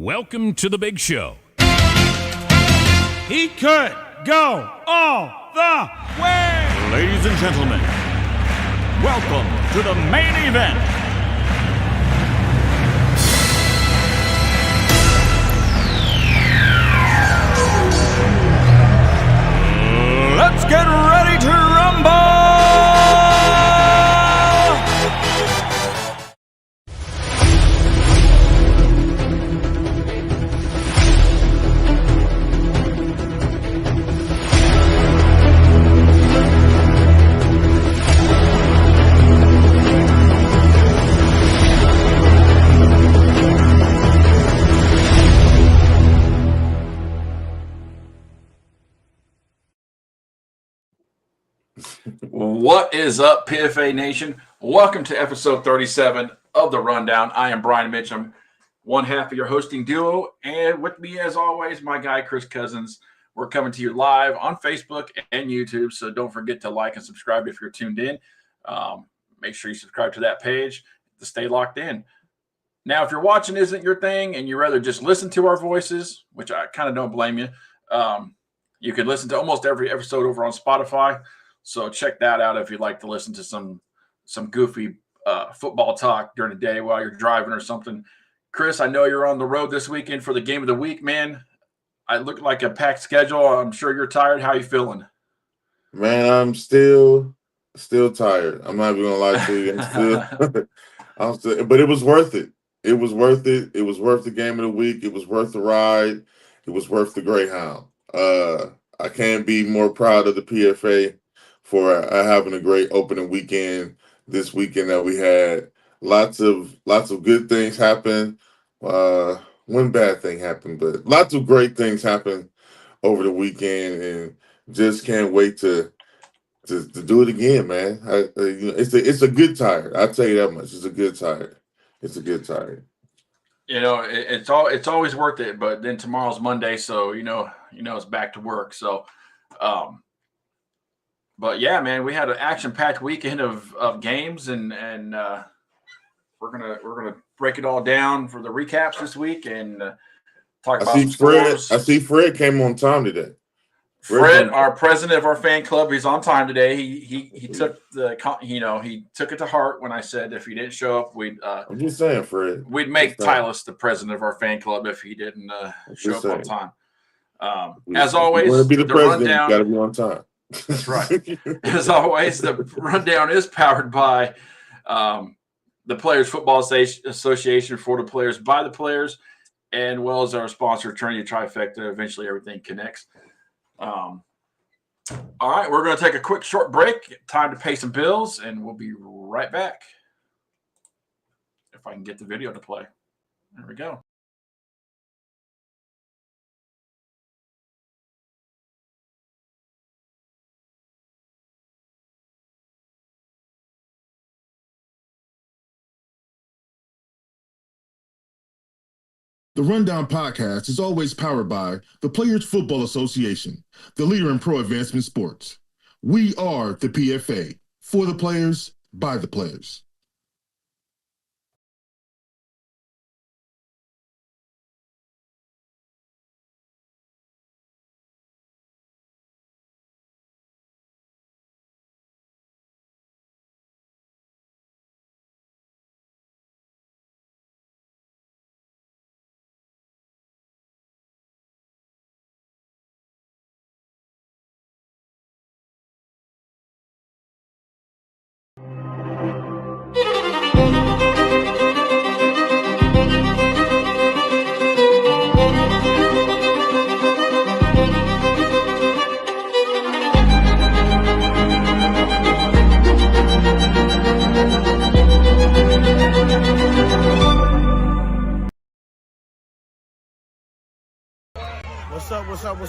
Welcome to the big show. He could go all the way. Ladies and gentlemen, welcome to the main event. Let's get ready to rumble! What is up, PFA Nation? Welcome to episode 37 of The Rundown. I am Brian Mitchum, one half of your hosting duo, and with me, as always, my guy, Chris Cousins. We're coming to you live on Facebook and YouTube, so don't forget to like and subscribe if you're tuned in. Make sure you subscribe to that page to stay locked in. Now, if you're watching isn't your thing and you'd rather just listen to our voices, which I kind of don't blame you, you can listen to almost every episode over on Spotify. So check that out if you'd like to listen to some goofy football talk during the day while you're driving or something. Chris, I know you're on the road this weekend for the game of the week, man. I look like a packed schedule. I'm sure you're tired. How you feeling? Man, I'm still tired. I'm not even gonna lie to you. I'm still, but it was worth it. It was worth it. It was worth the game of the week. It was worth the ride. It was worth the Greyhound. I can't be more proud of the PFA for having a great opening weekend this weekend that we had. Lots of good things happen. One bad thing happened, but lots of great things happened over the weekend, and just can't wait to do it again, man. It's a good tired. I'll tell you that much. It's a good tired. It's a good tired. You know, it's always worth it, but then tomorrow's Monday, so you know it's back to work. So, but yeah, man, we had an action-packed weekend of games, and we're gonna break it all down for the recaps this week and talk about some scores. I see Fred came on time today. Fred, our president of our fan club, he's on time today. He took he took it to heart when I said if he didn't show up, I'm just saying, Fred. We'd make Tyler the president of our fan club if he didn't show up on time. As always, to be the president, rundown, you got to be on time. That's right. As always, the rundown is powered by the Players Football Association, for the players, by the players, and well as our sponsor, Trinity Trifecta. Eventually, everything connects. All right, we're going to take a quick short break. Time to pay some bills, and we'll be right back. If I can get the video to play. There we go. The Rundown Podcast is always powered by the Players Football Association, the leader in pro advancement sports. We are the PFA, for the players, by the players.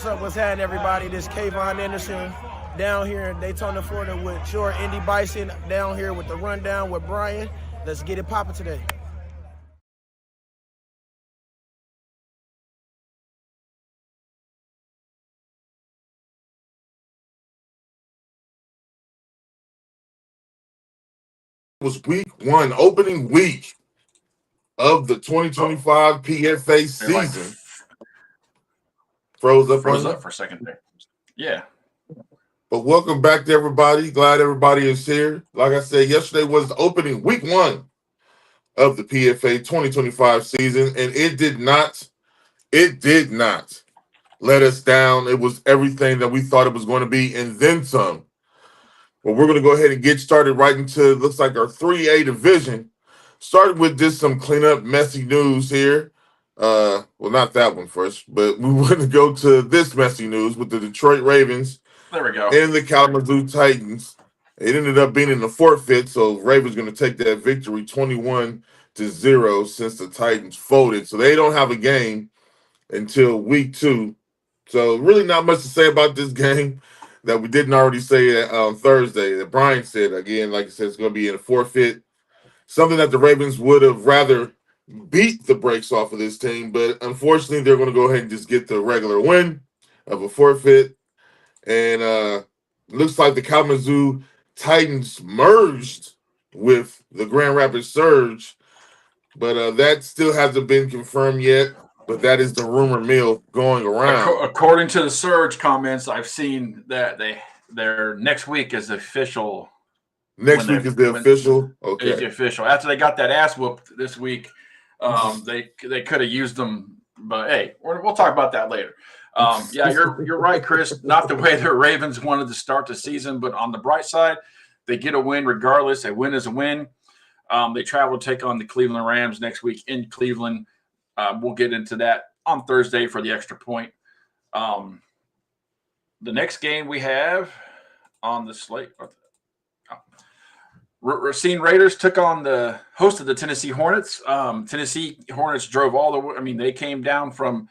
What's happening, everybody? This is Kayvon Anderson down here in Daytona, Florida with your Indy Bison, down here with the Rundown with Brian. Let's get it popping today. It was week one, opening week of the 2025 PFA season. Froze up for a second there. Yeah. But welcome back to everybody. Glad everybody is here. Like I said, yesterday was the opening week 1 of the PFA 2025 season, and it did not let us down. It was everything that we thought it was going to be, and then some. Well, we're going to go ahead and get started right into, looks like our 3A division. Starting with just some cleanup, messy news here. Well, not that one first, but we want to go to this messy news with the Detroit Ravens. There we go. And the Kalamazoo Titans. It ended up being in the forfeit, so Ravens going to take that victory 21-0 since the Titans folded. So they don't have a game until week 2. So really not much to say about this game that we didn't already say on Thursday. That Brian said, again, like I said, it's going to be in a forfeit. Something that the Ravens would have rather beat the brakes off of this team, but unfortunately they're going to go ahead and just get the regular win of a forfeit. And looks like the Kalamazoo Titans merged with the Grand Rapids Surge, but that still hasn't been confirmed yet. But that is the rumor mill going around. According to the Surge comments, I've seen that their next week is official. Next week is the official. Okay, is the official. After they got that ass whooped this week, they could have used them. But hey, we'll talk about that later. Yeah, you're right, Chris. Not the way the Ravens wanted to start the season, but on the bright side, they get a win regardless. A win is a win. They travel to take on the Cleveland Rams next week in Cleveland. We'll get into that on Thursday for the extra point. The next game we have on the slate, Racine Raiders took on the host of the Tennessee Hornets. Tennessee Hornets drove all the way. I mean, they came down from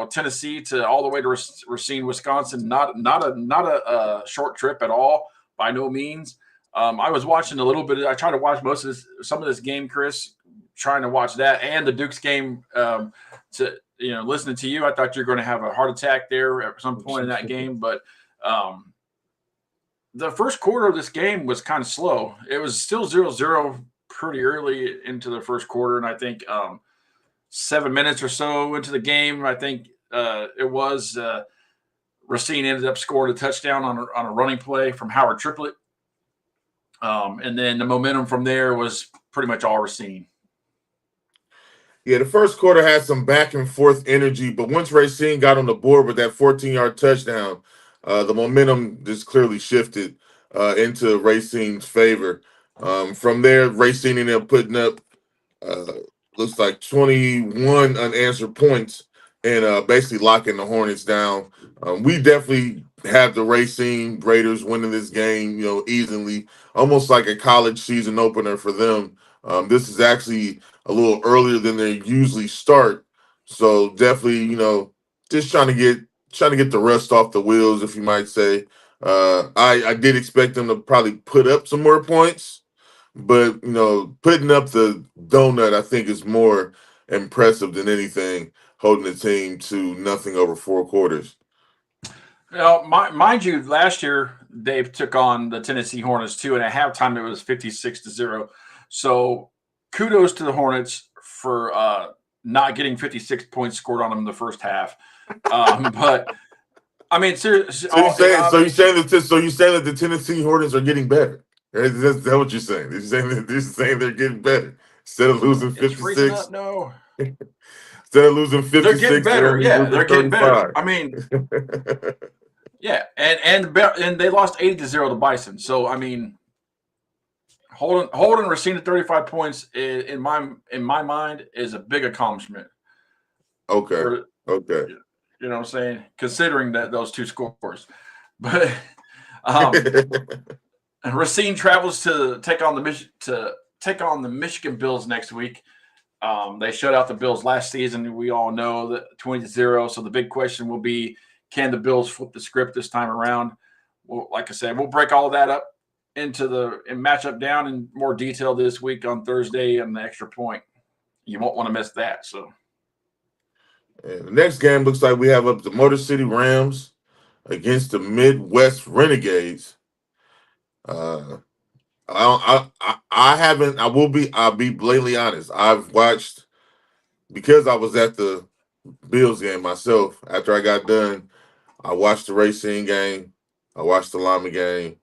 Tennessee to all the way to Racine, Wisconsin. Not a short trip at all, by no means. I was watching a little bit. I tried to watch some of this game, Chris. Trying to watch that and the Dukes game. Listening to you, I thought you were going to have a heart attack there at some point in that game. But the first quarter of this game was kind of slow. It was still 0-0 pretty early into the first quarter, and I think 7 minutes or so into the game, I think it was Racine ended up scoring a touchdown on a running play from Howard Triplett. And then the momentum from there was pretty much all Racine. Yeah, the first quarter had some back and forth energy, but once Racine got on the board with that 14-yard touchdown, the momentum just clearly shifted into Racine's favor. From there, Racine ended up putting up looks like 21 unanswered points and basically locking the Hornets down. We definitely have the Racine Raiders winning this game, easily, almost like a college season opener for them. This is actually a little earlier than they usually start, so definitely, just trying to get the rust off the wheels, if you might say. I did expect them to probably put up some more points, but putting up the donut, I think, is more impressive than anything, holding the team to nothing over 4 quarters. Mind you, last year they took on the Tennessee Hornets too, and at halftime it was 56-0. So kudos to the Hornets for not getting 56 points scored on them in the first half. But I mean, seriously. So you're saying that the Tennessee Hornets are getting better? Right? That's what you're saying. You're saying they're getting better instead of losing 56. No. Instead of losing 56, they're getting better. Yeah, they're getting better. I mean, yeah, and they lost 80-0 to Bison. So I mean, holding Racine to 35 points in my mind is a big accomplishment. Okay. Okay. You know what I'm saying? Considering that those two scores, but Racine travels to take on the Michigan Bills next week. They shut out the Bills last season. We all know that 20-0. So the big question will be, can the Bills flip the script this time around? Well, like I said, we'll break all that up and matchup down in more detail this week on Thursday and the extra point. You won't want to miss that. So. And the next game looks like we have up the Motor City Rams against the Midwest Renegades. I haven't. I'll be blatantly honest. I've watched because I was at the Bills game myself. After I got done, I watched the Racing game. I watched the Lima game.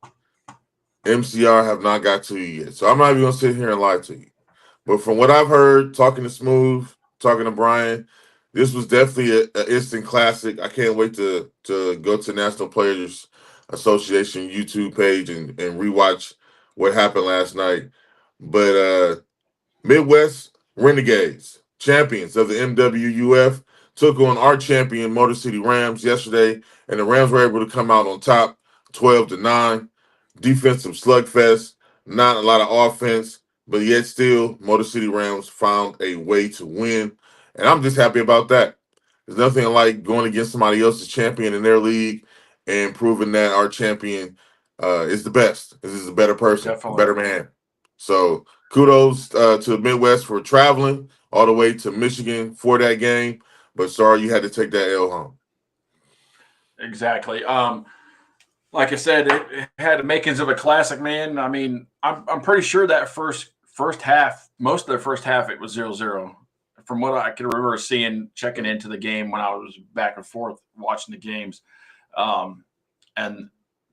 MCR have not got to you yet, so I'm not even gonna sit here and lie to you. But from what I've heard, talking to Smooth, talking to Brian, this was definitely an instant classic. I can't wait to go to National Players Association YouTube page and rewatch what happened last night. But Midwest Renegades, champions of the MWUF, took on our champion Motor City Rams yesterday, and the Rams were able to come out on top 12-9. Defensive slugfest, not a lot of offense, but yet still Motor City Rams found a way to win. And I'm just happy about that. There's nothing like going against somebody else's champion in their league and proving that our champion is the best. This is a better person, Definitely. a better man. So kudos to the Midwest for traveling all the way to Michigan for that game. But sorry you had to take that L home. Exactly. Like I said, it had the makings of a classic, man. I mean, I'm pretty sure that first half, most of the first half, it was 0-0. From what I can remember checking into the game when I was back and forth watching the games. And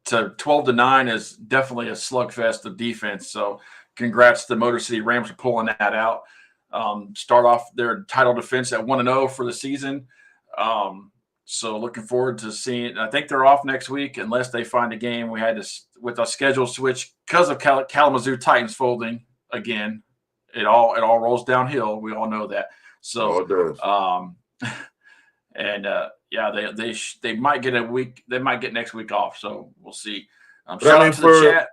to 12-9 is definitely a slugfest of defense. So congrats to the Motor City Rams for pulling that out. Start off their title defense at 1-0 for the season. So looking forward to seeing. I think they're off next week unless they find a game. We had to with a schedule switch because of Kalamazoo Titans folding again. It all rolls downhill. We all know that. So, they might get a week. They might get next week off. So we'll see. Shout out to the chat.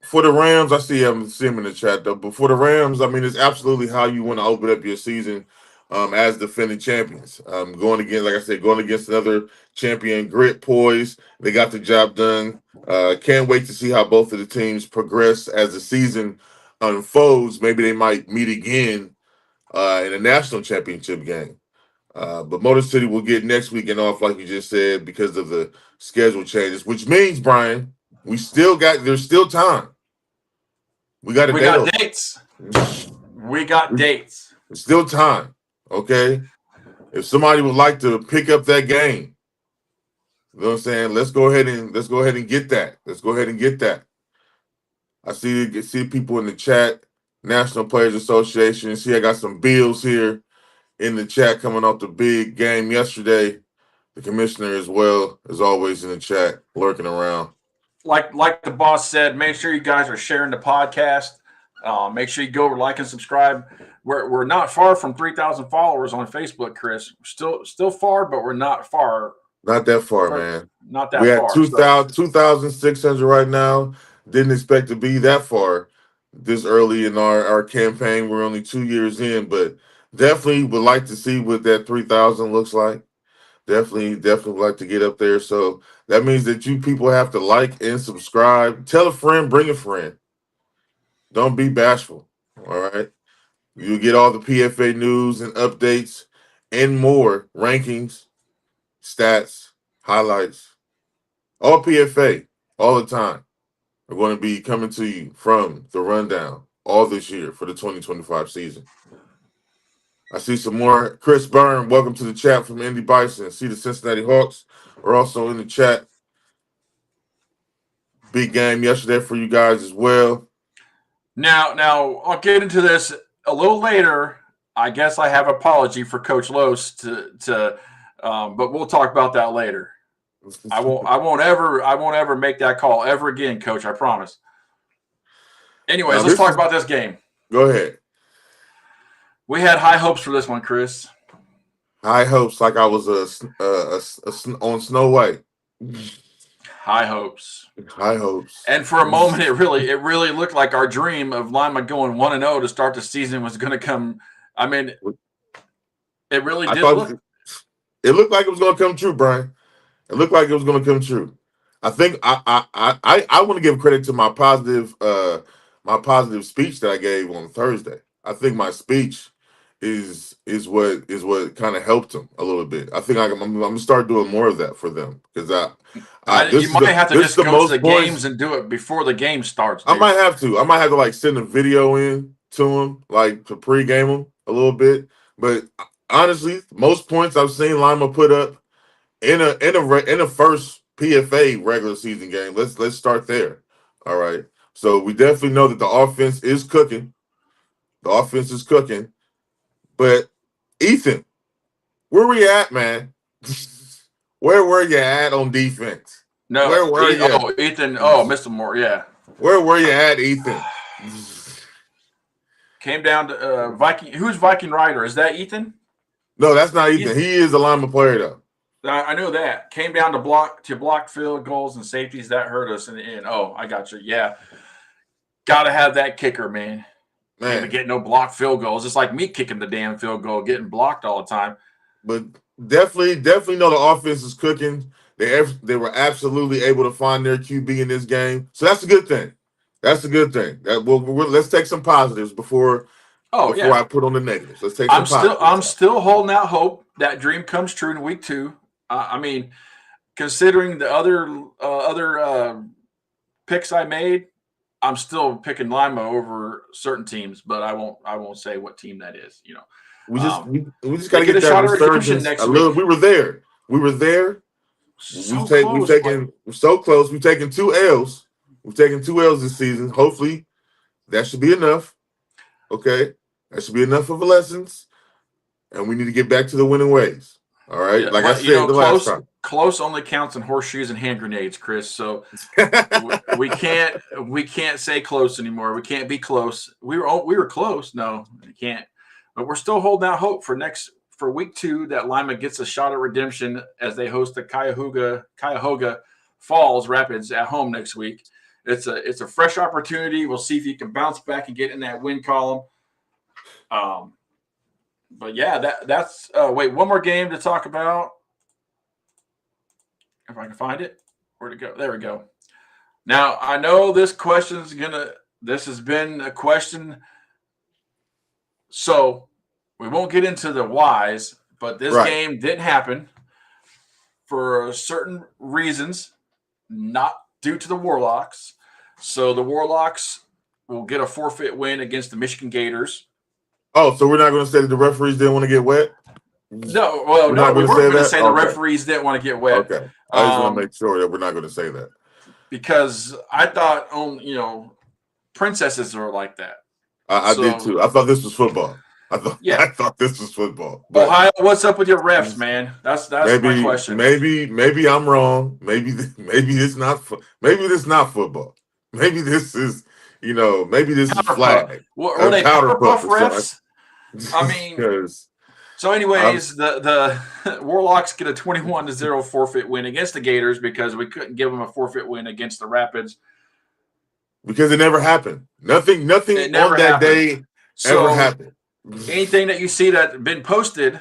For the Rams, I see him in the chat though. But for the Rams, I mean, it's absolutely how you want to open up your season. As defending champions, going against another champion, grit, poise. They got the job done. Can't wait to see how both of the teams progress as the season unfolds. Maybe they might meet again in a national championship game. But Motor City will get next weekend off, like you just said, because of the schedule changes. Which means, Brian, there's still time. We got dates. We got dates. There's still time. Okay, if somebody would like to pick up that game, you know what I'm saying? Let's go ahead and get that. Let's go ahead and get that. I see people in the chat, National Players Association. See, I got some Bills here in the chat coming off the big game yesterday. The commissioner as well is always in the chat, lurking around. Like the boss said, make sure you guys are sharing the podcast. Make sure you go like and subscribe. We're not far from 3,000 followers on Facebook, Chris. We're still far, but we're not far. Not that far, man. Not that far. We're at 2,600 right now. Didn't expect to be that far this early in our campaign. We're only 2 years in, but definitely would like to see what that 3,000 looks like. Definitely would like to get up there. So that means that you people have to like and subscribe. Tell a friend, bring a friend. Don't be bashful. All right. You'll get all the PFA news and updates and more rankings, stats, highlights, all PFA all the time. We're going to be coming to you from the rundown all this year for the 2025 season. I see some more. Chris Byrne, welcome to the chat from Indy Bison. See the Cincinnati Hawks are also in the chat. Big game yesterday for you guys as well. Now I'll get into this a little later. I guess I have an apology for Coach Los but we'll talk about that later. I won't ever make that call ever again, Coach. I promise. Anyways, let's talk about this game. Go ahead. We had high hopes for this one, Chris. High hopes, like I was on Snow White. High hopes. High hopes. And for a moment, it really looked like our dream of Lima going 1-0 to start the season was going to come. I mean, it really did look. It looked like it was going to come true, Brian. It looked like it was going to come true. I think I want to give credit to my positive speech that I gave on Thursday. I think my speech what kind of helped them a little bit. I think I'm gonna start doing more of that for them because You might have to this is just the go to the most points. games and do it before the game starts, I dude. might have to. I might have to like send a video in to them, like to pregame them a little bit. But honestly, most points I've seen Lima put up in a first PFA regular season game. Let's start there. All right. So we definitely know that the offense is cooking. The offense is cooking. But Ethan, where we at, man? Where were you at on defense? No, Where were you? Ethan. Oh, Mr. Moore. Yeah, Where were you at, Ethan? came down to Viking. Who's Viking Rider? Is that Ethan? No, that's not Ethan. He is a lineman player though. I know that. Came down to block field goals and safeties. That hurt us in the end. Oh, I got you. Yeah, got to have that kicker, man. Can't even get no blocked field goals. It's like me kicking the damn field goal, getting blocked all the time. But definitely know the offense is cooking. They were absolutely able to find their QB in this game, so that's a good thing. That's a good thing. Let's take some positives before I put on the negatives. Let's take. I'm still holding out hope that dream comes true in week 2. I mean, considering the other picks I made, I'm still picking Lima over certain teams, but I won't say what team that is. You know, we just got to get a shot that at redemption resurgence. next week. We were there. We're so close. We've taken 2 L's. We've taken 2 L's this season. Hopefully, that should be enough. Okay, that should be enough of a lessons, and we need to get back to the winning ways. All right, yeah, like I said last time. Close only counts in horseshoes and hand grenades, Chris. So we can't say close anymore. We can't be close. We were close. No, we can't. But we're still holding out hope for week 2 that Lima gets a shot at redemption as they host the Cuyahoga Falls Rapids at home next week. It's a fresh opportunity. We'll see if you can bounce back and get in that win column. But yeah, that's wait, one more game to talk about. If I can find it. Where'd it go? There we go. Now, I know this has been a question. So we won't get into the whys, but this game didn't happen for certain reasons, not due to the Warlocks. So the Warlocks will get a forfeit win against the Michigan Gators. Oh, so we're not going to say that the referees didn't want to get wet? No, well, we weren't going to say the referees didn't want to get wet. Okay, I just want to make sure that we're not going to say that because I thought, princesses are like that. I did too. I thought this was football. I thought this was football. But Ohio, what's up with your refs, man? That's my question. Maybe I'm wrong. Maybe it's not. Maybe this not football. Maybe this is. Maybe this is flag. Were they powder puff refs? I mean, so anyways, the Warlocks get a 21-0 forfeit win against the Gators because we couldn't give them a forfeit win against the Rapids. Because it never happened. Nothing on that day ever happened. Anything that you see that been posted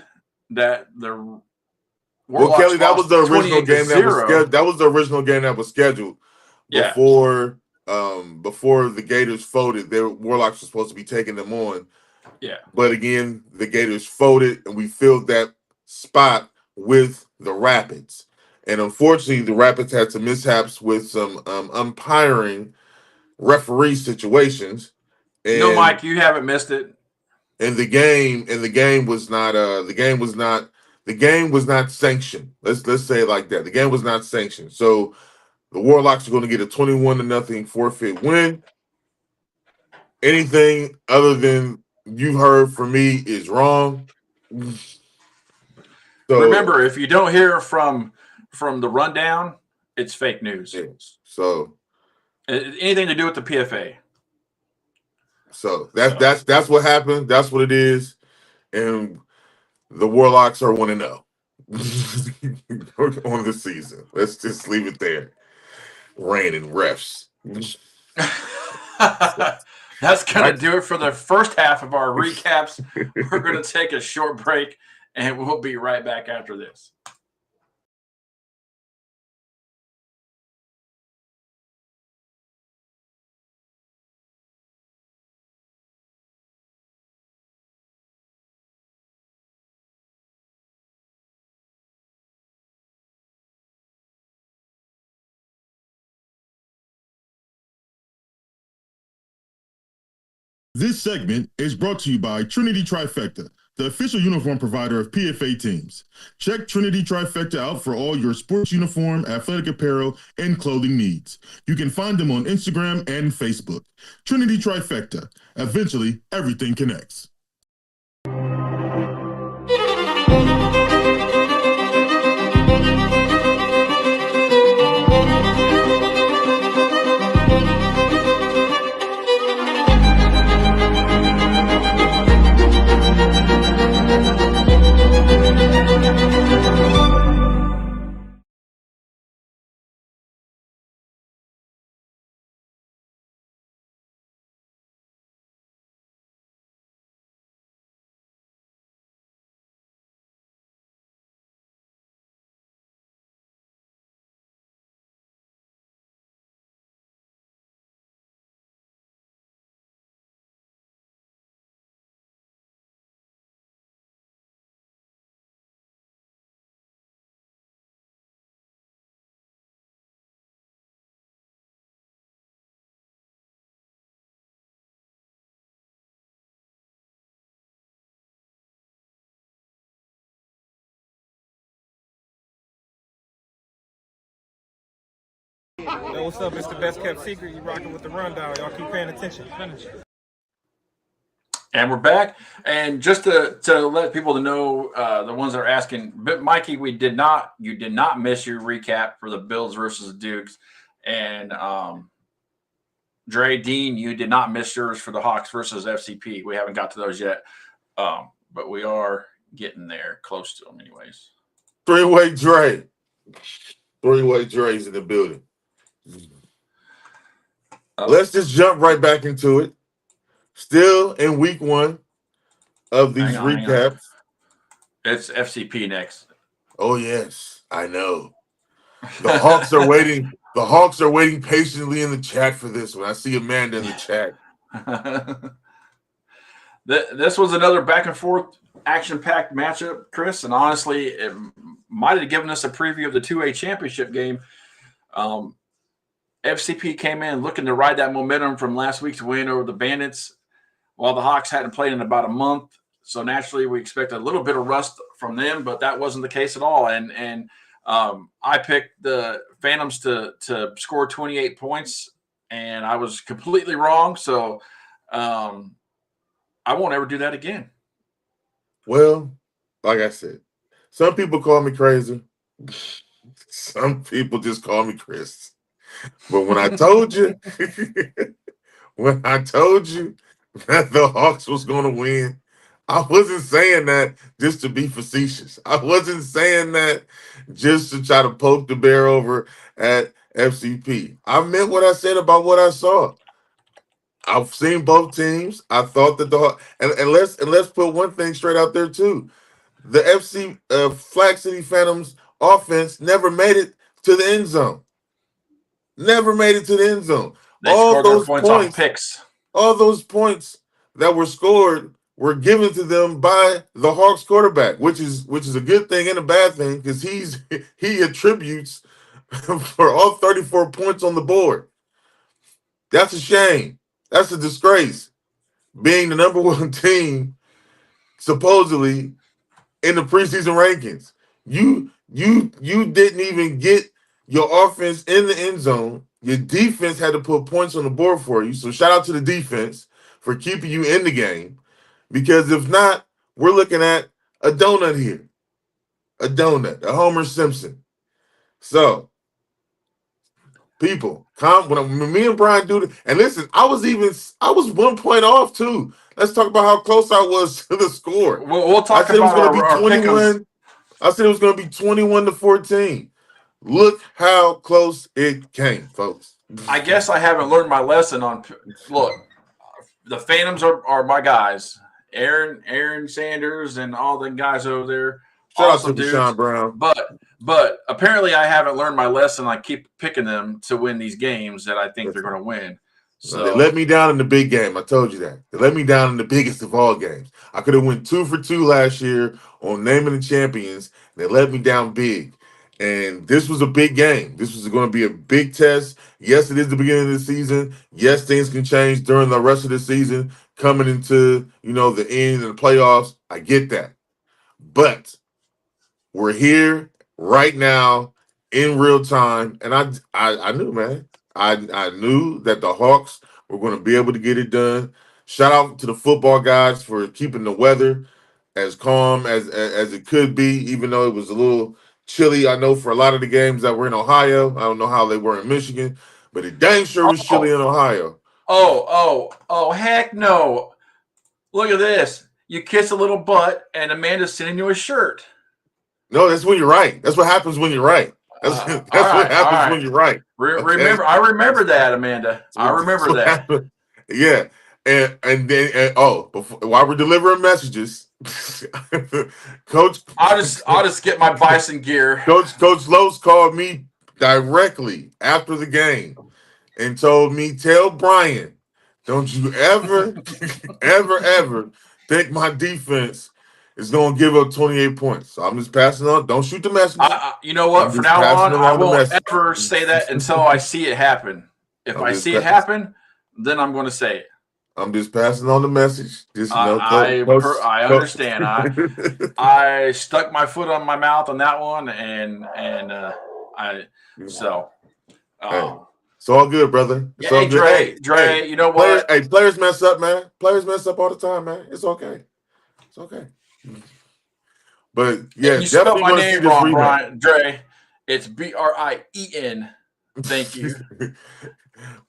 that the Warlocks Kelly, that was the original game that was the original game that was scheduled before the Gators folded. The Warlocks were supposed to be taking them on. Yeah. But again, the Gators folded and we filled that spot with the Rapids. And unfortunately, the Rapids had some mishaps with some umpiring referee situations. And, no, Mike, you haven't missed it. And the game was not sanctioned. Let's say it like that. The game was not sanctioned. So the Warlocks are going to get a 21-0 forfeit win. Anything other than you heard from me is wrong. So remember, if you don't hear from the rundown, it's fake news. Yes. So anything to do with the PFA. So that's what happened. That's what it is. And the Warlocks are 1-0 on the season. Let's just leave it there. Raining refs. That's going to do it for the first half of our recaps. We're going to take a short break, and we'll be right back after this. This segment is brought to you by Trinity Trifecta, the official uniform provider of PFA teams. Check Trinity Trifecta out for all your sports uniform, athletic apparel, and clothing needs. You can find them on Instagram and Facebook. Trinity Trifecta. Eventually, everything connects. Yo, what's up? It's the best kept secret. You rocking with the rundown. Y'all keep paying attention. And we're back. And just to let people know, the ones that are asking, but Mikey, you did not miss your recap for the Bills versus Dukes. And Dre, Dean, you did not miss yours for the Hawks versus FCP. We haven't got to those yet. But we are getting there, close to them anyways. Three-way Dre. Three-way Dre's in the building. Let's just jump right back into it. Still in week one of these recaps. It's FCP next. Oh, yes, I know. The Hawks are waiting. The Hawks are waiting patiently in the chat for this one. I see Amanda in the chat. This was another back and forth action-packed matchup, Chris, and honestly, it might have given us a preview of the 2A championship game. FCP came in looking to ride that momentum from last week's win over the Bandits, while the Hawks hadn't played in about a month. So naturally, we expect a little bit of rust from them, but that wasn't the case at all. And I picked the Phantoms to score 28 points, and I was completely wrong. So I won't ever do that again. Well, like I said, some people call me crazy. Some people just call me Chris. But when I told you, that the Hawks was going to win, I wasn't saying that just to be facetious. I wasn't saying that just to try to poke the bear over at FCP. I meant what I said about what I saw. I've seen both teams. I thought that and let's put one thing straight out there too. The FC Flag City Phantoms offense never made it to the end zone. Never made it to the end zone. They scored those points off picks. All those points that were scored were given to them by the Hawks quarterback, which is a good thing and a bad thing because he attributes for all 34 points on the board. That's a shame. That's a disgrace. Being the number one team, supposedly, in the preseason rankings. You didn't even get your offense in the end zone. Your defense had to put points on the board for you. So shout out to the defense for keeping you in the game. Because if not, we're looking at a donut here. A donut, a Homer Simpson. So, people, when me and Brian do it, and listen, I was 1 point off too. Let's talk about how close I was to the score. We'll talk about our 21. I said it was going to be 21-14. Look how close it came, folks. I guess I haven't learned my lesson on. Look, the Phantoms are my guys. Aaron Sanders and all the guys over there. Shout awesome out to dudes. Deshaun Brown. But apparently I haven't learned my lesson. I keep picking them to win these games that I think they're going to win. So they let me down in the big game. I told you that. They let me down in the biggest of all games. I could have went 2 for 2 last year on naming the champions. They let me down big. And this was a big game. This was going to be a big test. Yes, it is the beginning of the season. Yes, things can change during the rest of the season, coming into the end of the playoffs. I get that, but we're here right now in real time, and I knew, man. I knew that the Hawks were going to be able to get it done. Shout out to the football guys for keeping the weather as calm as it could be, even though it was a little chilly. I know for a lot of the games that were in Ohio. I don't know how they were in Michigan, but it dang sure was chilly in Ohio. Oh, heck no. Look at this. You kiss a little butt, and Amanda's sending you a shirt. No, that's when you're right. That's what happens when you're right. That's what happens when you're right. Okay? I remember that, Amanda. I remember that. Happened. Yeah. And then while we're delivering messages, Coach, I'll just get my bison gear. Coach Lowe's called me directly after the game and told me, tell Brian, don't you ever, ever think my defense is going to give up 28 points. So I'm just passing on. Don't shoot the message. You know what? From now on, I won't ever say that until I see it happen. If I see it happen, then I'm going to say it. I'm just passing on the message. I understand. I stuck my foot on my mouth on that one, it's all good, brother. It's all good. Dre, you know what? Players mess up, man. Players mess up all the time, man. It's okay. It's okay. But yeah, you spelled my name wrong, Brian. Dre. It's Brien. Thank you.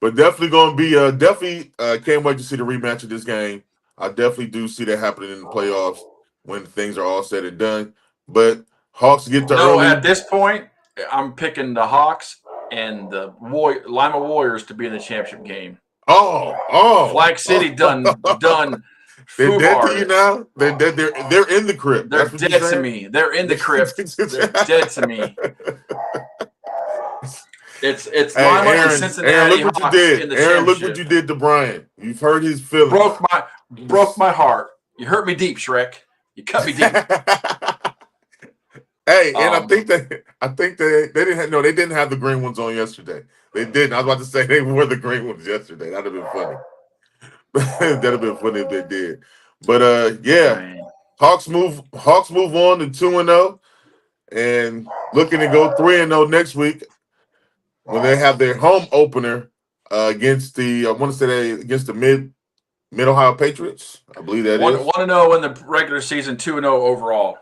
But definitely going to be can't wait to see the rematch of this game. I definitely do see that happening in the playoffs when things are all said and done. But Hawks get to early. At this point, I'm picking the Hawks and the Lima Warriors to be in the championship game. Flag City done. They're dead to you now. They're in the crypt. They're dead to me. They're in the crypt. They're dead to me. It's Lima and Cincinnati. Aaron, look what Hawks you did. in the Aaron, look championship. what you did to Brian. You've hurt his feelings. Broke my heart. You hurt me deep, Shrek. You cut me deep. Hey, and I think they didn't have the green ones on yesterday. They didn't. I was about to say they wore the green ones yesterday. That'd have been funny. That'd have been funny if they did. But Man. Hawks move on to 2-0 and looking to go 3-0 next week when they have their home opener against the Mid Ohio Patriots. I believe that is 1-0 in the regular season, 2-0 overall.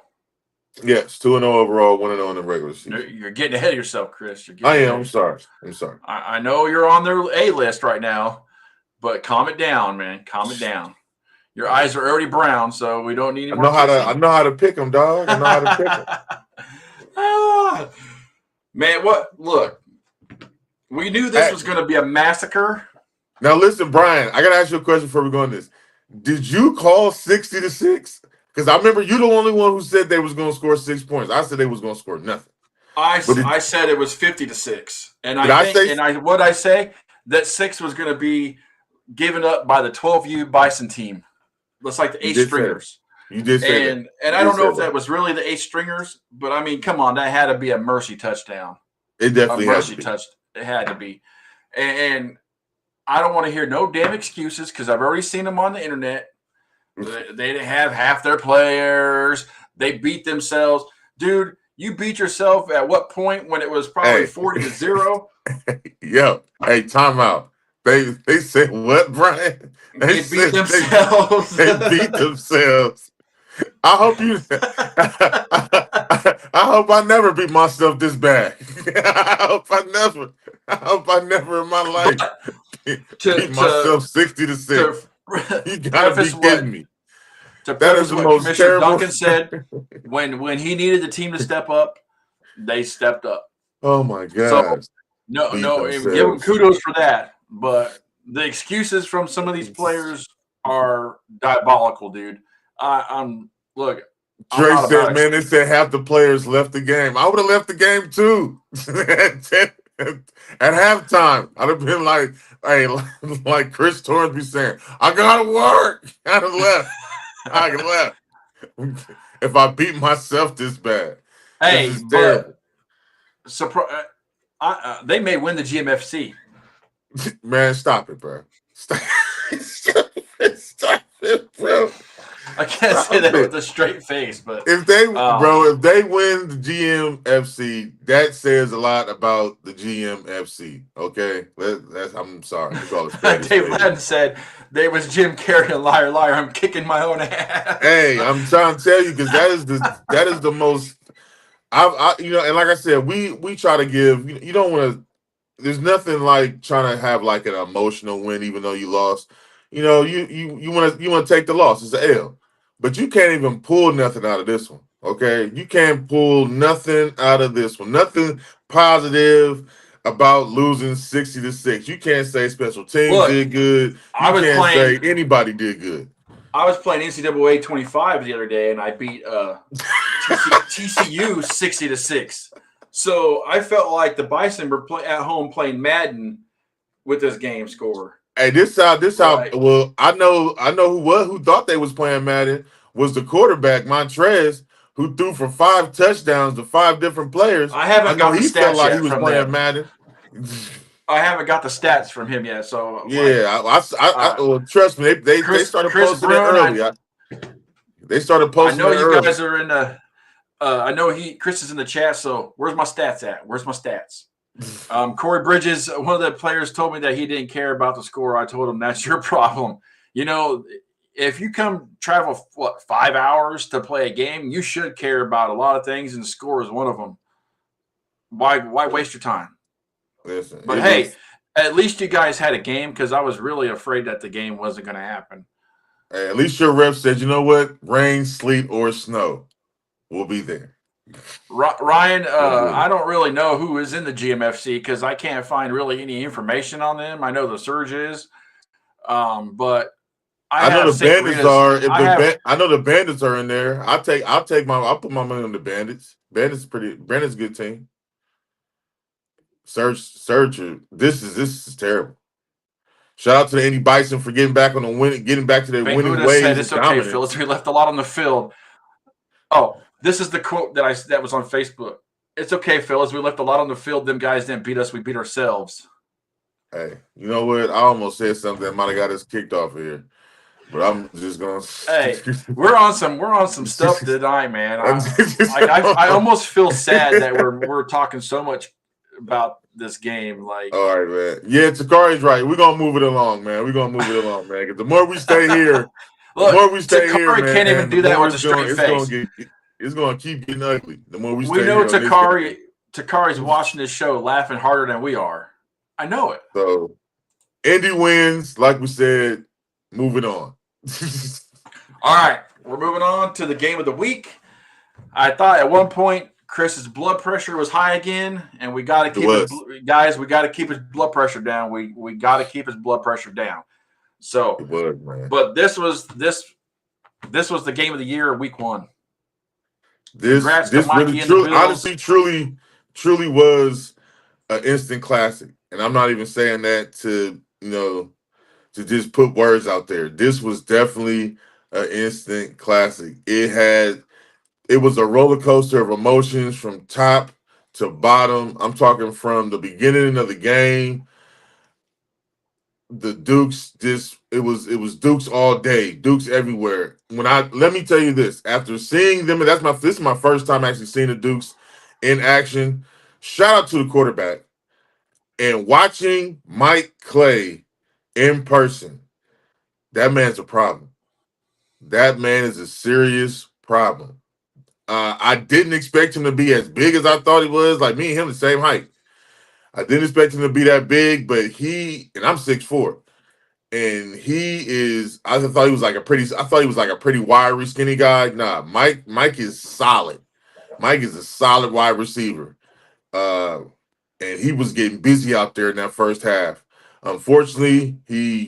Yes, 2-0 overall, 1-0 in the regular season. You're getting ahead of yourself, Chris. I am. I'm sorry. I know you're on their A list right now, but calm it down, man. Calm it down. Your eyes are already brown, so we don't need any more. I know how to pick them, dog. I know how to pick them. Man, what? Look, we knew this was going to be a massacre. Now, listen, Brian, I got to ask you a question before we go on this. Did you call 60-6? Because I remember you the only one who said they was going to score 6 points. I said they was going to score nothing. I said it was 50-6, and what I say that 6 was going to be given up by the 12U Bison team. Looks like the 8 stringers. You did say that. And I don't know if that was really the 8 stringers, but I mean, come on, that had to be a mercy touchdown. It definitely had to be. It had to be. And I don't want to hear no damn excuses because I've already seen them on the internet. They didn't have half their players. They beat themselves. Dude, you beat yourself at what point when it was probably 40-0? Yo, hey, time out. They said what, Brian? They beat themselves. They beat themselves. I hope I never beat myself this bad. I hope I never in my life beat myself 60-6. You gotta be kidding me. That is what Commissioner Duncan said. When he needed the team to step up, they stepped up. Oh my God! So, no, give them kudos for that. But the excuses from some of these players are diabolical, dude. Look. Dre said, "Man, they said half the players left the game. I would have left the game too." At halftime, I'd have been like, "Hey, like Chris Torrance be saying, I gotta work." I'd have left. I left. If I beat myself this bad, hey, They may win the GMFC. Man, stop it, bro. Stop it, bro. I can't say that with a straight face, but If they win the GMFC, that says a lot about the GMFC. Okay, I'm sorry. Dave Madden said they was Jim Carrey and Liar Liar. I'm kicking my own ass. Hey, I'm trying to tell you because that is the most. And like I said, we try to give. You don't want to. There's nothing like trying to have like an emotional win, even though you lost. You want to take the loss. It's an L, but you can't even pull nothing out of this one. Okay, you can't pull nothing out of this one. Nothing positive about losing 60-6. You can't say special teams did good. You can't say anybody did good. I was playing NCAA 25 the other day, and I beat TCU 60-6. So I felt like the Bison were at home playing Madden with this game score. Hey, this how. Well, I know who thought they was playing Madden was the quarterback Montrez, who threw for 5 touchdowns to 5 different players. I haven't got the stats felt like yet he was from playing them. Madden. I haven't got the stats from him yet. So yeah, well, trust me, they started posting it early. They started posting. I know you early. guys are in the. I know Chris is in the chat. So where's my stats at? Where's my stats? Corey Bridges, one of the players, told me that he didn't care about the score. I told him that's your problem. If you travel 5 hours to play a game, you should care about a lot of things, and the score is one of them. Why waste your time? Listen, but hey, at least you guys had a game, because I was really afraid that the game wasn't going to happen. Hey, at least your rep said, you know what? Rain, sleet, or snow, we'll be there. Ryan, I don't really know who is in the GMFC because I can't find really any information on them. I know the Surge is, but I know the Bandits are. I know the Bandits are in there. I'll put my money on the Bandits. Bandits a good team. Surge. This is terrible. Shout out to the Indy Bison for getting back to their winning ways. Said it's okay, Phillips. We left a lot on the field. Oh, this is the quote that was on Facebook. It's okay, fellas. We left a lot on the field. Them guys didn't beat us. We beat ourselves. Hey, you know what? I almost said something that might have got us kicked off of here, but I'm just gonna. Hey, we're on some stuff tonight, man. I almost feel sad that we're talking so much about this game. Like, all right, man. Yeah, Takari's right. We're gonna move it along, man. Because the more we stay here, Takari can't even do that with a straight face. It's going to keep getting ugly. The more we know Takari's watching this show laughing harder than we are. I know it. So, Indy wins, like we said, moving on. All right, we're moving on to the game of the week. I thought at one point Chris's blood pressure was high again, and we got to keep we got to keep his blood pressure down. We got to keep his blood pressure down. So, it was, man. But this was the game of the year, week 1. This really, truly was an instant classic, and I'm not even saying that to just put words out there. This was definitely an instant classic. It was a roller coaster of emotions from top to bottom. I'm talking from the beginning of the game. The Dukes, it was Dukes all day, Dukes everywhere. Let me tell you this, after seeing them, this is my first time actually seeing the Dukes in action. Shout out to the quarterback. And watching Mike Clay in person, that man's a problem. That man is a serious problem. I didn't expect him to be as big as I thought he was. Like, me and him the same height. I didn't expect him to be that big, but and I'm 6'4", and I thought he was like a pretty wiry, skinny guy. Nah, Mike is solid. Mike is a solid wide receiver. And he was getting busy out there in that first half. Unfortunately, he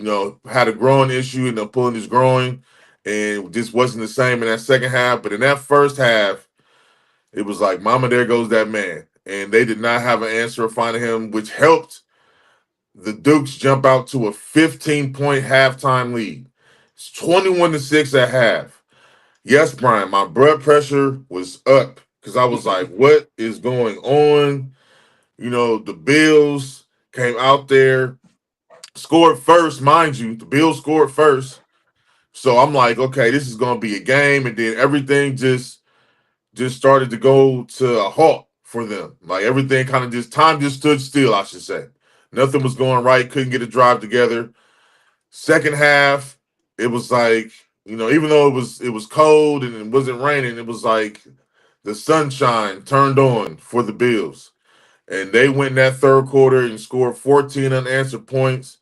had a growing issue, ended up pulling his groin, and just wasn't the same in that second half. But in that first half, it was like, mama, there goes that man. And they did not have an answer of finding him, which helped the Dukes jump out to a 15-point halftime lead. It's 21-6 at half. Yes, Brian, my blood pressure was up because I was like, what is going on? the Bills came out there, scored first, mind you. The Bills scored first. So I'm like, okay, this is going to be a game. And then everything just started to go to a halt for them. Like everything kind of time just stood still, I should say. Nothing was going right. Couldn't get a drive together. Second half, it was like, even though it was cold and it wasn't raining, it was like the sunshine turned on for the Bills. And they went in that third quarter and scored 14 unanswered points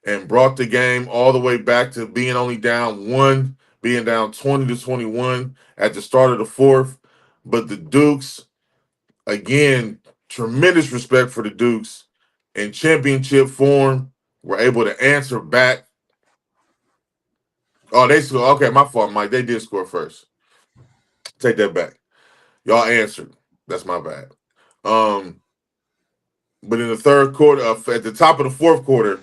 and brought the game all the way back to being only down one, being down 20-21 at the start of the fourth. But the Dukes, again, tremendous respect for the Dukes in championship form, were able to answer back. Oh, they scored. Okay, my fault, Mike. They did score first. Take that back. Y'all answered. That's my bad. But in the third quarter, at the top of the fourth quarter,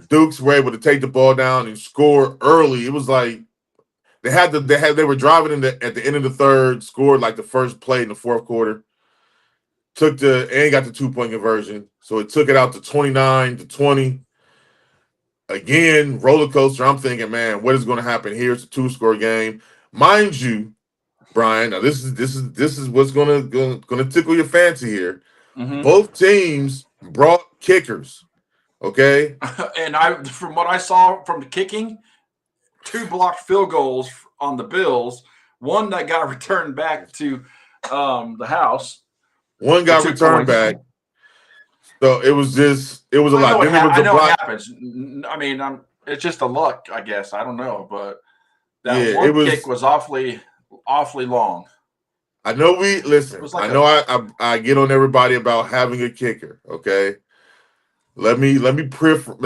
Dukes were able to take the ball down and score early. It was like they were driving at the end of the third, scored like the first play in the fourth quarter. Got the 2-point conversion. So it took it out to 29-20. Again, roller coaster. I'm thinking, man, what is going to happen here? It's a 2-score game. Mind you, Brian, now this is what's gonna tickle your fancy here. Mm-hmm. Both teams brought kickers. Okay. And from what I saw from the kicking, 2 blocked field goals on the Bills, one that got returned back to the house. One got returned back. So it was a lot. I know it happens. I mean, it's just a luck, I guess. I don't know, but that one kick was awfully long. I know I get on everybody about having a kicker. Okay. Let me preference,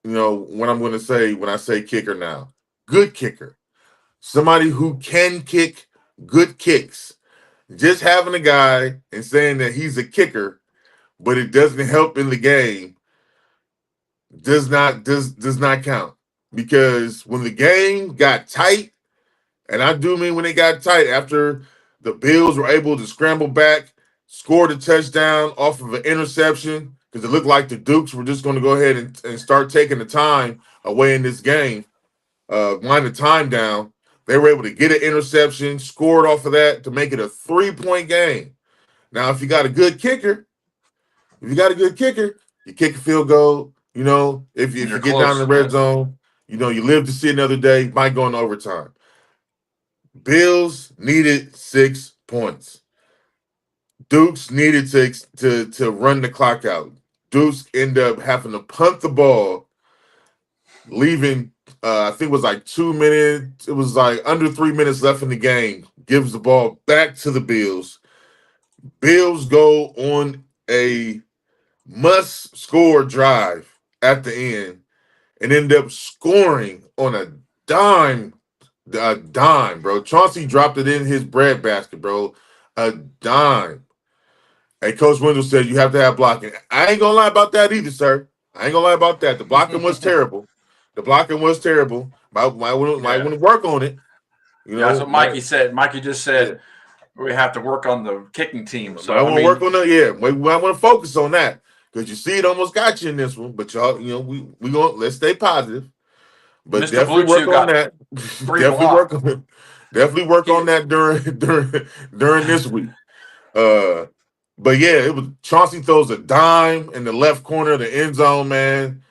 what I'm going to say when I say kicker now. Good kicker. Somebody who can kick good kicks. Just having a guy and saying that he's a kicker, but it doesn't help in the game, does not count. Because when the game got tight, and I do mean when it got tight, after the Bills were able to scramble back, scored a touchdown off of an interception, because it looked like the Dukes were just going to go ahead and start taking the time away in this game, wind the time down. They were able to get an interception, scored off of that to make it a 3-point game. Now, if you got a good kicker, you kick a field goal, if you get down in the red zone, you live to see another day, might go into overtime. Bills needed 6 points. Dukes needed to run the clock out. Dukes ended up having to punt the ball, leaving, I think it was like 2 minutes. It was like under 3 minutes left in the game. Gives the ball back to the Bills. Bills go on a must-score drive at the end and end up scoring on a dime, bro. Chauncey dropped it in his breadbasket, bro. A dime. Hey, Coach Wendell said you have to have blocking. I ain't gonna lie about that either, sir. I ain't gonna lie about that. The blocking was terrible. Might want to work on it. That's what Mikey said. Mikey just said we have to work on the kicking team. So I want to work on that. Yeah, we want to focus on that because you see, it almost got you in this one. But y'all, we let's stay positive. But Mr. definitely Blue work on that. Definitely work on that during this week. But yeah, it was Chauncey throws a dime in the left corner of the end zone, man.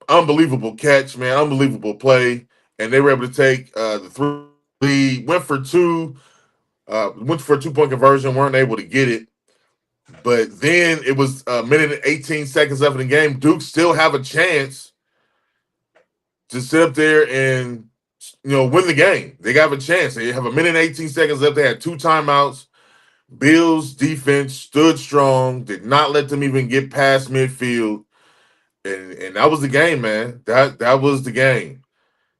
Unbelievable catch, man. Unbelievable play. And they were able to take the 3 lead, went for a 2-point conversion, weren't able to get it. But then it was a minute and 18 seconds left in the game. Duke still have a chance to sit up there and win the game. They got a chance. They have a minute and 18 seconds left. They had 2 timeouts. Bills defense stood strong, did not let them even get past midfield. And that was the game, man. That was the game.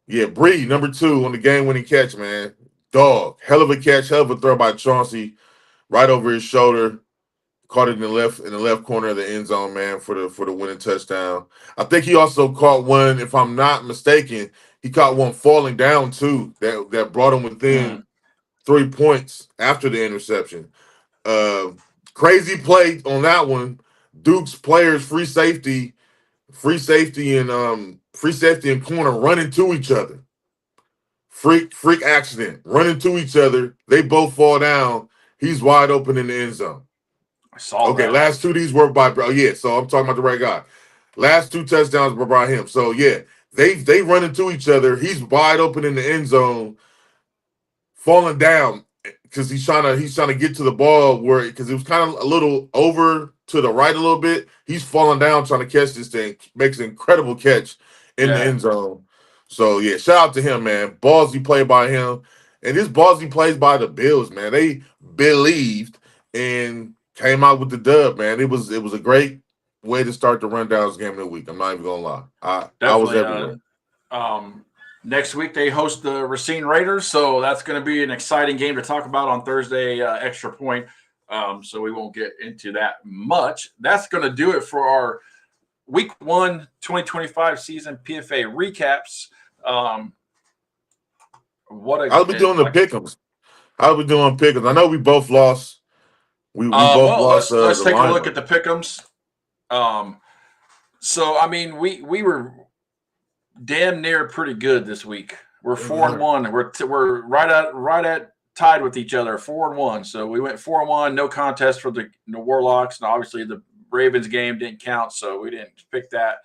Yeah, Bree, number 2 on the game-winning catch, man. Dog. Hell of a catch, hell of a throw by Chauncey. Right over his shoulder. Caught it in the left corner of the end zone, man, for the winning touchdown. I think he also caught one, if I'm not mistaken, he caught one falling down too, that brought him within 3 points after the interception. Crazy play on that one. Duke's players free safety and corner run into each other. Freak accident. Run into each other. They both fall down. He's wide open in the end zone. I saw Okay, that. last two of these were by so I'm talking about the right guy. Last 2 touchdowns were by him. So yeah, they run into each other. He's wide open in the end zone, falling down because he's trying to get to the ball because it was kind of a little over to the right a little bit. He's falling down trying to catch this thing. Makes an incredible catch in the end zone. So yeah, shout out to him, man. Ballsy play by him, and this ballsy plays by the Bills, man. They believed and came out with the dub, man. It was a great way to start the Rundowns game of the week. I'm not even gonna lie. I was everywhere. Next week they host the Racine Raiders, so that's going to be an exciting game to talk about on Thursday. Extra point. So we won't get into that much. That's going to do it for our Week 1 2025 season PFA recaps. I'll be doing the pick'ems. I'll be doing pick'ems. I know we both lost. We both lost. Let's take a look at the pick'ems. So I mean, we were damn near pretty good this week. We're 4-1. We're right at tied with each other, 4-1. So we went 4-1, no contest for the Warlocks, and obviously the Ravens game didn't count, so we didn't pick that.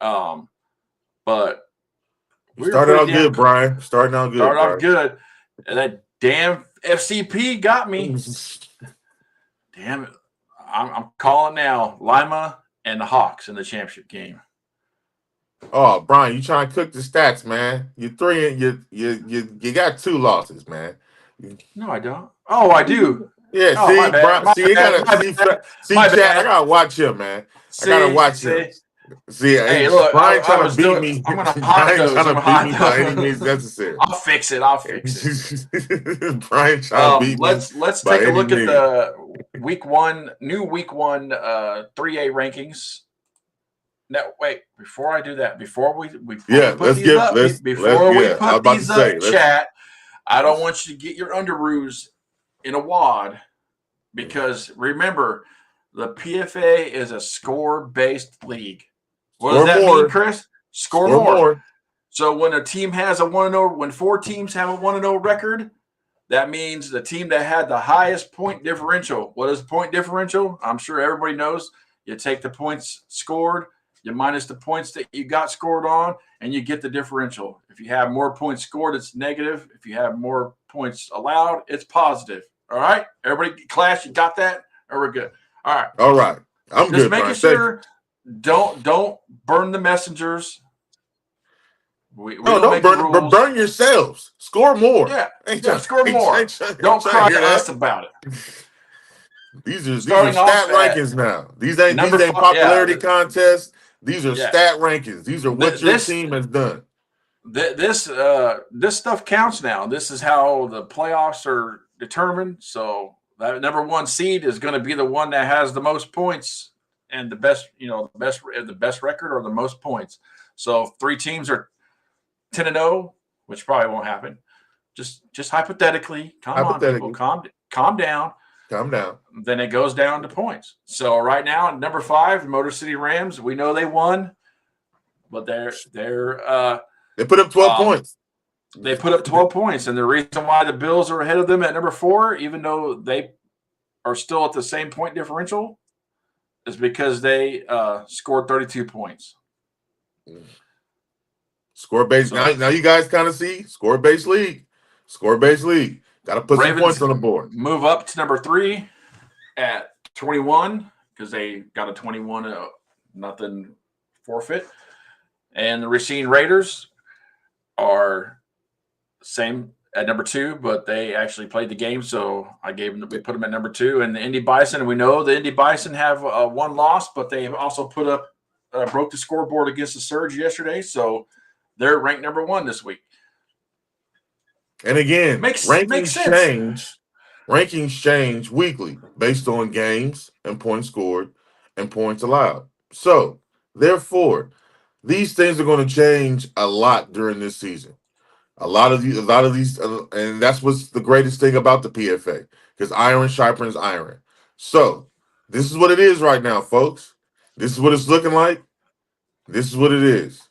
But we started out good, Brian. Started out good. And that damn FCP got me. Damn it. I'm calling now. Lima and the Hawks in the championship game. Oh, Brian, you trying to cook the stats, man? You got 2 losses, man. No, I don't. Oh, I do. Yeah, oh, see, Brian, Chad, I gotta watch him, man. I gotta watch him. See, hey, look, Brian trying to beat me. I'm gonna Brian trying to beat me by any means necessary. I'll fix it. Brian trying to beat me. Let's take a look at the Week 1 3A rankings. No, wait. Before I do that, before we put these up chat, I don't want you to get your underoos in a wad, because remember, the PFA is a score-based league. What does that mean, Chris? Score more. So when a team has a 1-0, when 4 teams have a 1-0 record, that means the team that had the highest point differential. What is point differential? I'm sure everybody knows. You take the points scored, you minus the points that you got scored on, and you get the differential. If you have more points scored, it's negative. If you have more points allowed, it's positive. All right? Everybody, class, you got that? Or we're good? All right. All right. I'm just good, making sure. Don't burn the messengers. Don't burn, but burn yourselves. Score more. Yeah, score more. Don't cry to us about it. These are stat rankings now. These ain't popularity contests. These are stat rankings. These are what your team has done. This stuff counts now. This is how the playoffs are determined. So that number 1 seed is going to be the one that has the most points and the best record or the most points. So 3 teams are 10-0, which probably won't happen. Just hypothetically. Calm down. Calm down. Then it goes down to points. So right now, number 5, Motor City Rams. We know they won, but they put up 12 points. They put up 12 points, and the reason why the Bills are ahead of them at number 4, even though they are still at the same point differential, is because they scored 32 points. Score-based. Now you guys kind of see score-based league. Score-based league. Got to put some points on the board. Move up to number 3 at 21 because they got a 21-0 forfeit. And the Racine Raiders are same at number 2, but they actually played the game, so we put them at number 2. And the Indy Bison, we know the Indy Bison have 1 loss, but they have also broke the scoreboard against the Surge yesterday, so they're ranked number 1 this week. And again, rankings change weekly based on games and points scored and points allowed. So, therefore, these things are going to change a lot during this season. A lot of these, and that's what's the greatest thing about the PFA, because iron sharpens iron. So this is what it is right now, folks. This is what it's looking like. This is what it is.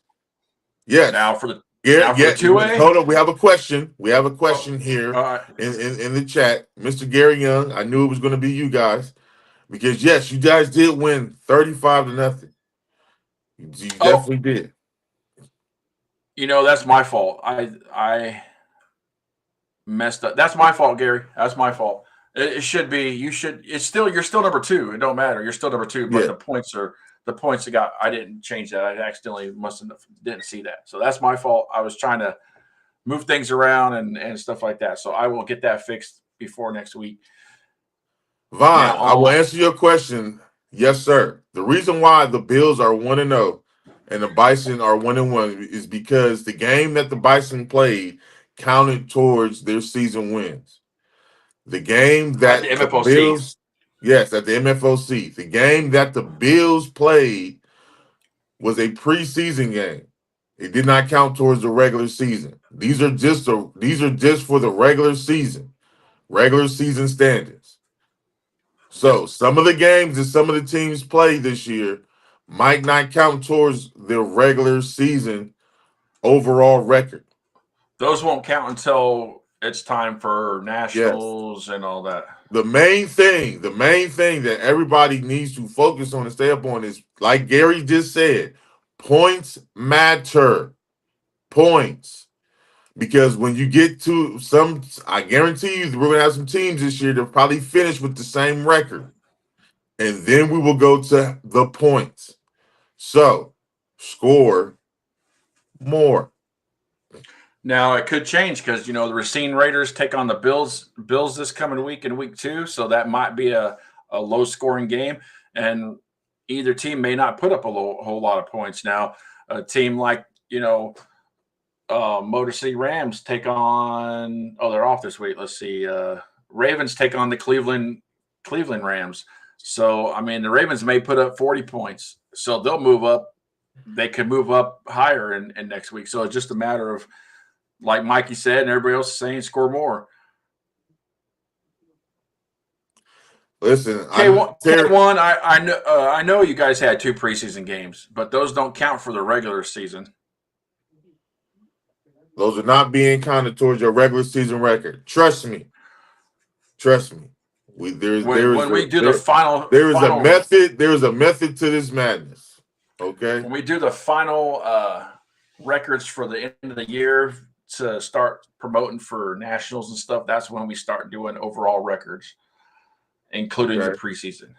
Yes. Now for the Yeah, the 2A? Hold on. We have a question. We have a question here all right. in the chat. Mr. Gary Young, I knew it was going to be you guys because, yes, you guys did win 35-0. You definitely did. That's my fault. I messed up. That's my fault, Gary. That's my fault. It should be. You're still number 2. It don't matter. You're still number 2, but Yeah. the points I didn't change that. I accidentally didn't see that. So that's my fault. I was trying to move things around and stuff like that. So I will get that fixed before next week. Vaughn, I will answer your question. Yes, sir. The reason why the Bills are 1-0 and the Bison are 1-1 is because the game that the Bison played counted towards their season wins. The game that At the MFOC. Bills, yes, at the MFOC. The game that the Bills played was a preseason game. It did not count towards the regular season. These are just for the regular season standings. So some of the games that some of the teams played this year might not count towards their regular season overall record. Those won't count until it's time for nationals and all that. The main thing that everybody needs to focus on and stay up on is, like Gary just said, points matter. Points. Because when you get to I guarantee you we're going to have some teams this year that probably finish with the same record. And then we will go to the points. So, score more. Now it could change because the Racine Raiders take on the Bills this coming week in week 2, so that might be a low scoring game, and either team may not put up a whole lot of points. Now a team like Motor City Rams take on they're off this week. Let's see, Ravens take on the Cleveland Rams. So I mean the Ravens may put up 40 points, so they'll move up. They could move up higher in next week. So it's just a matter of, like Mikey said, and everybody else is saying, score more. Listen, K1, I know you guys had 2 preseason games, but those don't count for the regular season. Those are not being counted towards your regular season record. Trust me. There is a method. There is a method to this madness. Okay. When we do the final records for the end of the year to start promoting for nationals and stuff, that's when we start doing overall records, including the preseason.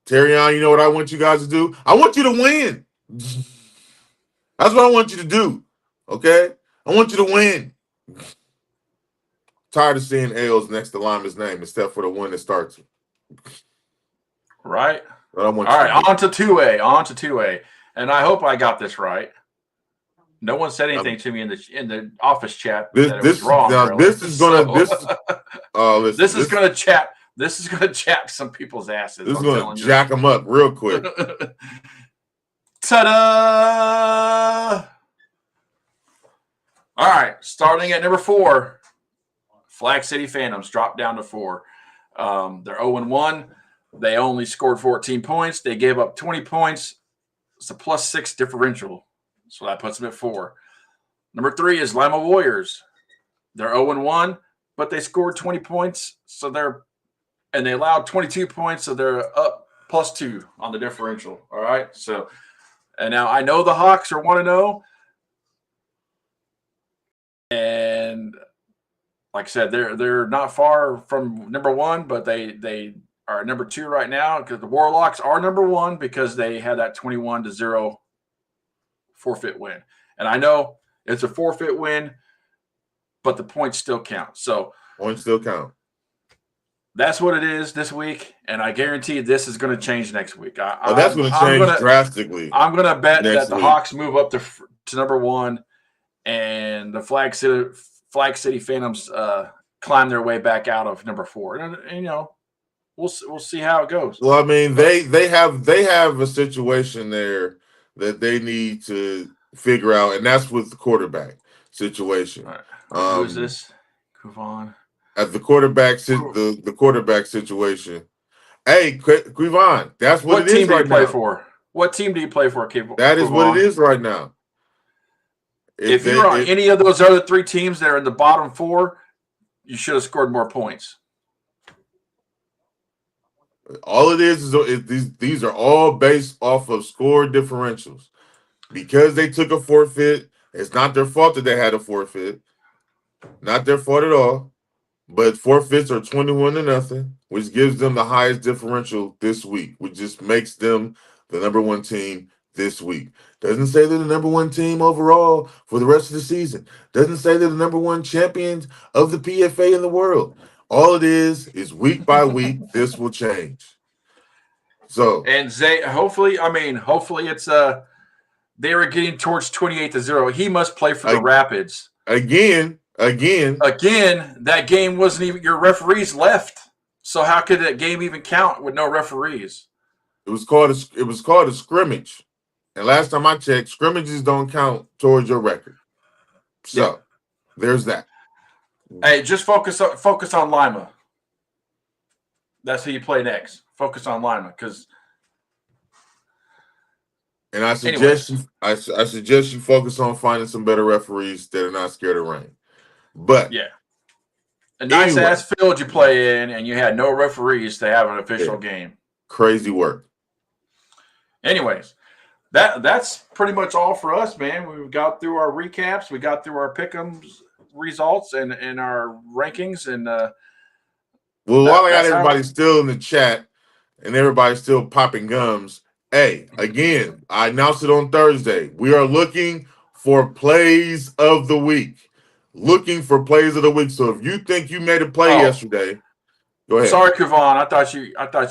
Terrion, you know what I want you guys to do? I want you to win. That's what I want you to do. Okay? I want you to win. Tired of seeing L's next to Lima's name except for the one that starts. Right. All right, on to 2A. And I hope I got this right. No one said anything to me in the office chat that it was wrong. Now, this is gonna chap some people's asses. This is gonna jack them up real quick. Ta-da! All right, starting at number 4, Flag City Phantoms dropped down to 4. They're 0-1. They only scored 14 points. They gave up 20 points. It's a +6 differential. So that puts them at 4. Number 3 is Lima Warriors. They're 0-1, but they scored 20 points. And they allowed 22 points, so they're up +2 on the differential. All right. So, and now I know the Hawks are 1-0. And like I said, they're not far from number 1, but they are number 2 right now because the Warlocks are number 1 because they had that 21-0 forfeit win. And I know it's a forfeit win, but the points still count. So points still count. That's what it is this week, and I guarantee this is going to change next week. That's going to change drastically. I'm going to bet that the Hawks move up to number 1, and the Flag City Phantoms climb their way back out of number 4. And we'll see how it goes. Well, I mean, they have a situation there that they need to figure out, and that's with the quarterback situation. All right. Who is Um, this? Kuvon. At the quarterback situation. Hey, Quivon, that's what What it is team do you right play now. for? What team do you play for, Kuvon? That is what it is right now. If you're on any of those other 3 teams that are in the bottom 4, you should have scored more points. All it is these are all based off of score differentials. Because they took a forfeit, it's not their fault that they had a forfeit. Not their fault at all. But forfeits are 21-0, which gives them the highest differential this week, which just makes them the number 1 team this week. Doesn't say they're the number 1 team overall for the rest of the season. Doesn't say they're the number 1 champions of the PFA in the world. All it is week by week, this will change. So, and Zay, hopefully it's they were getting towards 28-0. He must play for the Rapids. Again, that game wasn't even, your referees left. So how could that game even count with no referees? It was called a scrimmage. And last time I checked, scrimmages don't count towards your record. So there's that. Hey, just focus on Lima. That's who you play next. Focus on Lima, because. And I suggest you focus on finding some better referees that are not scared of rain. But a nice ass field you play in, and you had no referees to have an official game. Crazy work. Anyways, that's pretty much all for us, man. We got through our recaps, we got through our pick'ems results and our rankings, and while I got everybody still in the chat and everybody's still popping gums, hey, again, I announced it on Thursday. We are looking for plays of the week. So if you think you made a play yesterday, go ahead. Sorry, Kuvon. I thought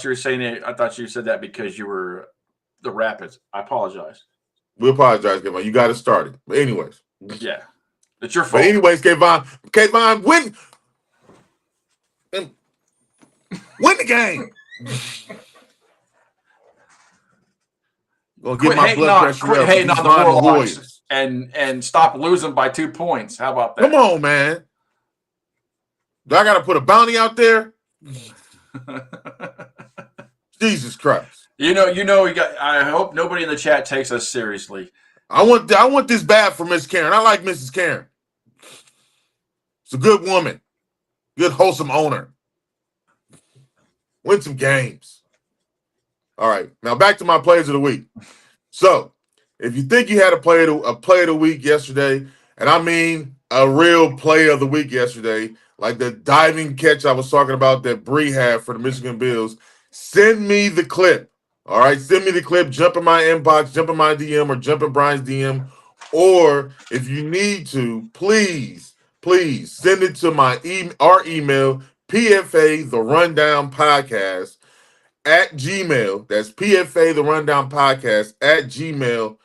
you were saying it. I thought you said that because you were the Rapids. I apologize. We apologize, Kevon. You got to start it. But anyways. Yeah. It's your fault. But anyways, Kevon, win the game. Quit hating on the Warlocks and stop losing by 2 points. How about that? Come on, man. Do I got to put a bounty out there? Jesus Christ. You know, I hope nobody in the chat takes us seriously. I want this bad for Miss Karen. I like Mrs. Karen. It's a good woman. Good, wholesome owner. Win some games. All right. Now back to my plays of the week. So, if you think you had a play of the week yesterday, and I mean a real play of the week yesterday, like the diving catch I was talking about that Bree had for the Michigan Bills, send me the clip. All right, send me the clip. Jump in my inbox, jump in my DM, or jump in Brian's DM. Or if you need to, please send it to our email, PFA The Rundown Podcast @gmail. That's PFA The Rundown Podcast @gmail.com.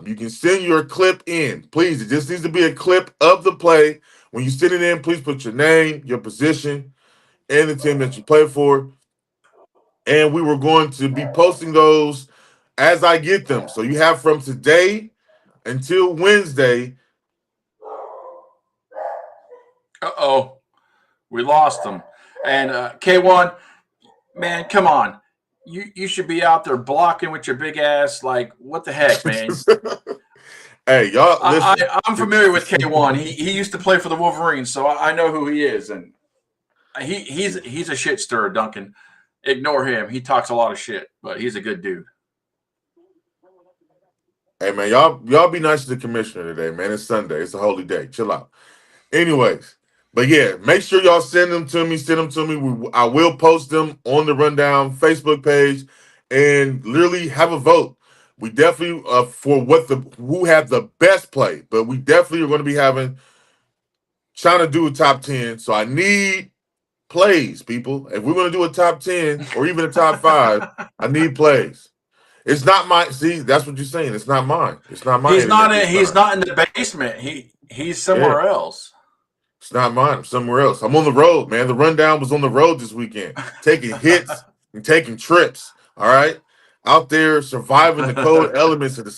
You can send your clip in. Please, it just needs to be a clip of the play. When you send it in, please put your name, your position, and the team that you play for. And we were going to be posting those as I get them. So you have from today until Wednesday. Uh-oh. We lost them. And K1, man, come on. You should be out there blocking with your big ass. Like, what the heck, man? Hey, y'all, listen. I'm familiar with K1. He used to play for the Wolverines, so I know who he is. And he's a shit stirrer, Duncan. Ignore him. He talks a lot of shit, but he's a good dude. Hey, man, y'all be nice to the commissioner today, man. It's Sunday. It's a holy day. Chill out. Anyways, but yeah, make sure y'all send them to me. I will post them on the Rundown Facebook page and literally have a vote. We definitely for who had the best play, but we definitely are going to be trying to do a top 10. So I need plays, people. If we're going to do a top 10 or even a top 5, I need plays. It's not mine. See, that's what you're saying. It's not mine. It's not mine. He's not in the basement. He's somewhere else. It's not mine. I'm somewhere else. I'm on the road, man. The Rundown was on the road this weekend, taking hits and taking trips. All right, out there surviving the cold elements of the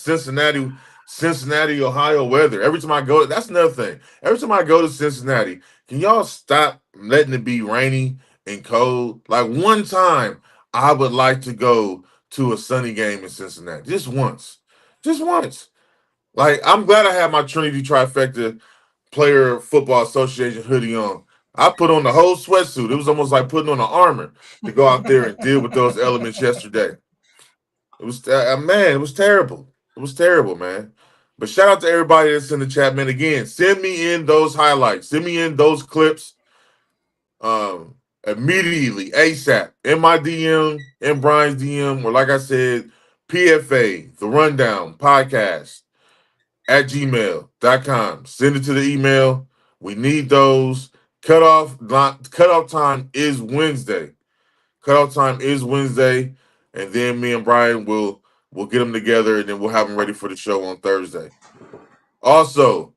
Cincinnati, Ohio weather. Every time I go, that's another thing. Every time I go to Cincinnati, can y'all stop letting it be rainy and cold? Like one time, I would like to go to a sunny game in Cincinnati. Just once. Just once. Like, I'm glad I had my Trinity Trifecta Player Football Association hoodie on. I put on the whole sweatsuit. It was almost like putting on an armor to go out there and deal with those elements yesterday. It was, man, it was terrible. It was terrible, man. But shout out to everybody that's in the chat, man. Again, send me in those highlights. Send me in those clips immediately, ASAP, in my DM, in Brian's DM, or like I said, PFA, The Rundown Podcast @gmail.com. Send it to the email. We need those. Cutoff time is Wednesday. Cutoff time is Wednesday, and then me and Brian will get them together, and then we'll have them ready for the show on Thursday. Also,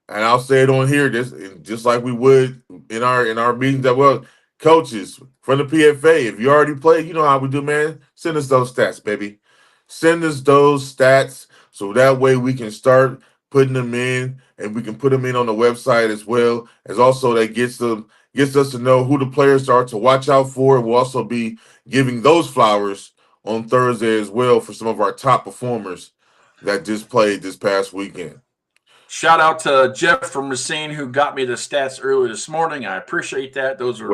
and I'll say it on here, just like we would in our meetings that well, coaches from the PFA. If you already played, you know how we do, man. Send us those stats, baby. Send us those stats so that way we can start putting them in, and we can put them in on the website as well. As also that gets us to know who the players are to watch out for. We'll also be giving those flowers on Thursday as well for some of our top performers that just played this past weekend. Shout out to Jeff from Racine who got me the stats earlier this morning. I appreciate that. Those are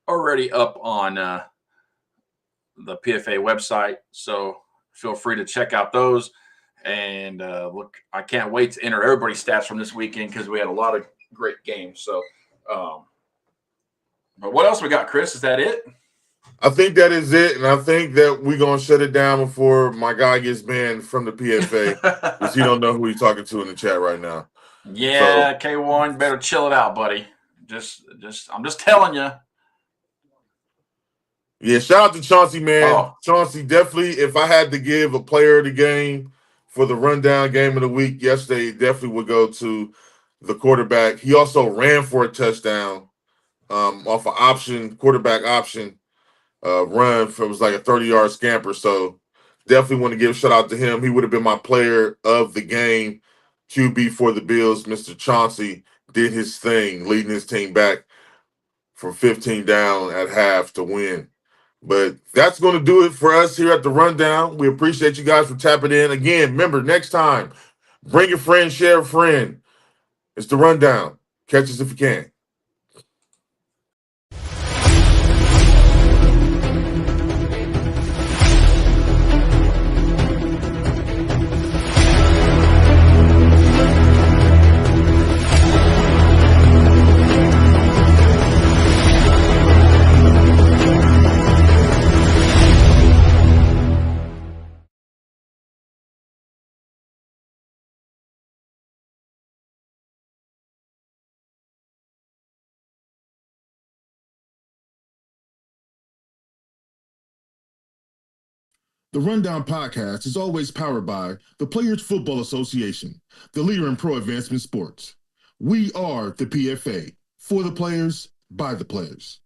already up on the PFA website. So feel free to check out those. And look, I can't wait to enter everybody's stats from this weekend because we had a lot of great games. So, but what else we got, Chris? Is that it? I think that is it, and I think that we're going to shut it down before my guy gets banned from the PFA because he don't know who he's talking to in the chat right now. Yeah, so, K1, better chill it out, buddy. I'm just telling you. Yeah, shout out to Chauncey, man. Chauncey, definitely, if I had to give a player of the game for the rundown game of the week yesterday, it definitely would go to the quarterback. He also ran for a touchdown off an quarterback option run. It was like a 30-yard scamper. So definitely want to give a shout out to him. He would have been my player of the game. QB for the Bills, Mr. Chauncey, did his thing, leading his team back from 15 down at half to win. But that's going to do it for us here at the Rundown. We appreciate you guys for tapping in. Again, remember, next time, bring a friend, share a friend. It's the Rundown. Catch us if you can. The Rundown Podcast is always powered by the Players Football Association, the leader in pro advancement sports. We are the PFA, for the players, by the players.